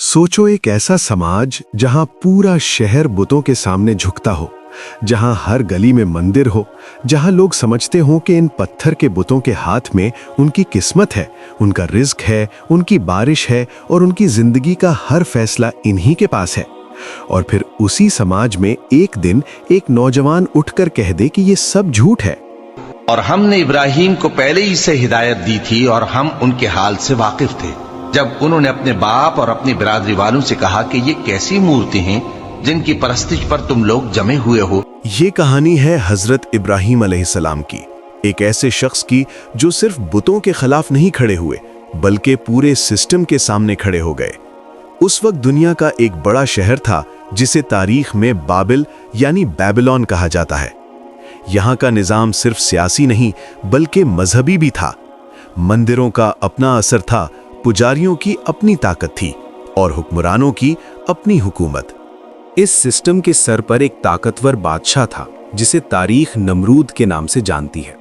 सोचो एक ऐसा समाज जहां पूरा शहर बुतों के सामने झुकता हो, जहां हर गली में मंदिर हो, जहां लोग समझते हों कि इन पत्थर के बुतों के हाथ में उनकी किस्मत है, उनका रिज्क है, उनकी बारिश है और उनकी जिंदगी का हर फैसला इन्हीं के पास है। और फिर उसी समाज में एक दिन एक नौजवान उठकर कह दे कि ये सब झूठ है। और हमने इब्राहिम को पहले ही से हिदायत दी थी और हम उनके हाल से वाकिफ थे, जब उन्होंने अपने बाप और अपनी बिरादरी वालों से कहा कि ये कैसी मूर्ति हैं जिनकी परस्तिश पर तुम लोग जमे हुए हो। ये कहानी है हजरत इब्राहिम अलैहिस्सलाम की, एक ऐसे शख्स की जो सिर्फ बुतों के खिलाफ नहीं खड़े हुए बल्कि पूरे सिस्टम के सामने खड़े हो गए। उस वक्त दुनिया का एक बड़ा शहर था जिसे तारीख में बाबिल यानी बेबीलोन कहा जाता है। यहाँ का निजाम सिर्फ सियासी नहीं बल्कि मजहबी भी था। मंदिरों का अपना असर था, पुजारियों की अपनी ताकत थी और हुक्मरानों की अपनी हुकूमत। इस सिस्टम के सर पर एक ताकतवर बादशाह था जिसे तारीख नमरूद के नाम से जानती है।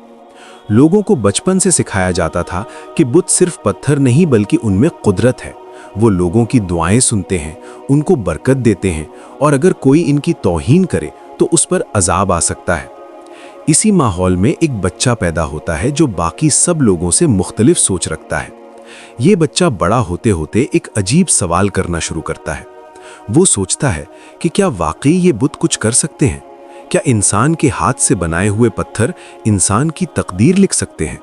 लोगों को बचपन से सिखाया जाता था कि बुत सिर्फ पत्थर नहीं बल्कि उनमें कुदरत है। वो लोगों की दुआएं सुनते हैं, उनको बरकत देते हैं और अगर कोई इनकी तौहीन करे तो उस पर अजाब आ सकता है। इसी माहौल में एक बच्चा पैदा होता है जो बाकी सब लोगों से मुख्तलिफ सोच रखता है। ये बच्चा बड़ा होते होते एक अजीब सवाल करना शुरू करता है। वो सोचता है कि क्या वाकई ये बुत कुछ कर सकते हैं? क्या इंसान के हाथ से बनाए हुए पत्थर इंसान की तकदीर लिख सकते हैं?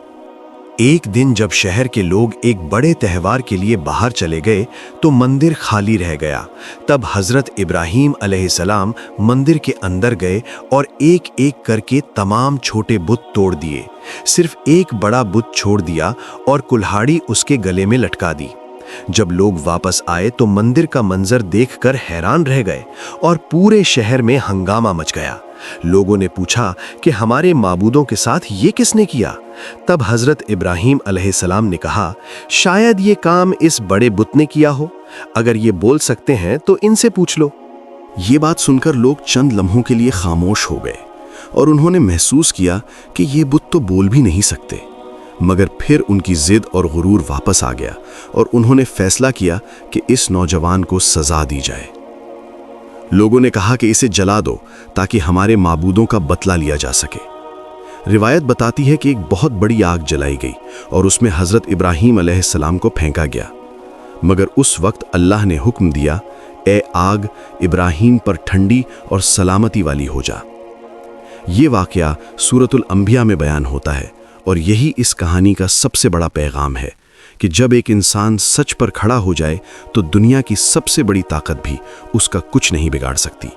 एक दिन जब शहर के लोग एक बड़े त्योहार के लिए बाहर चले गए तो मंदिर खाली रह गया। तब हजरत इब्राहिम अलैहिस्सलाम मंदिर के अंदर गए और एक एक करके तमाम छोटे बुत तोड़ दिए। सिर्फ एक बड़ा बुत छोड़ दिया और कुल्हाड़ी उसके गले में लटका दी। जब लोग वापस आए तो मंदिर का मंजर देखकर हैरान रह गए और पूरे शहर में हंगामा मच गया। लोगों ने पूछा कि हमारे माबूदों के साथ ये किसने किया? तब हजरत इब्राहिम अलैहिस्सलाम ने कहा, शायद ये काम इस बड़े बुत ने किया हो। अगर ये बोल सकते हैं तो इनसे पूछ लो। ये बात सुनकर लोग चंद लम्हों के लिए खामोश हो गए और उन्होंने महसूस किया कि ये बुत तो बोल भी नहीं सकते। मगर फिर उनकी जिद और गुरूर वापस आ गया और उन्होंने फैसला किया कि इस नौजवान को सजा दी जाए। लोगों ने कहा कि इसे जला दो ताकि हमारे माबूदों का बदला लिया जा सके। रिवायत बताती है कि एक बहुत बड़ी आग जलाई गई और उसमें हजरत इब्राहिम अलैहिस्सलाम को फेंका गया। मगर उस वक्त अल्लाह ने हुक्म दिया, ए आग, इब्राहिम पर ठंडी और सलामती वाली हो जा। ये वाकया सूरतुल अंबिया में बयान होता है और यही इस कहानी का सबसे बड़ा पैगाम है कि जब एक इंसान सच पर खड़ा हो जाए तो दुनिया की सबसे बड़ी ताकत भी उसका कुछ नहीं बिगाड़ सकती।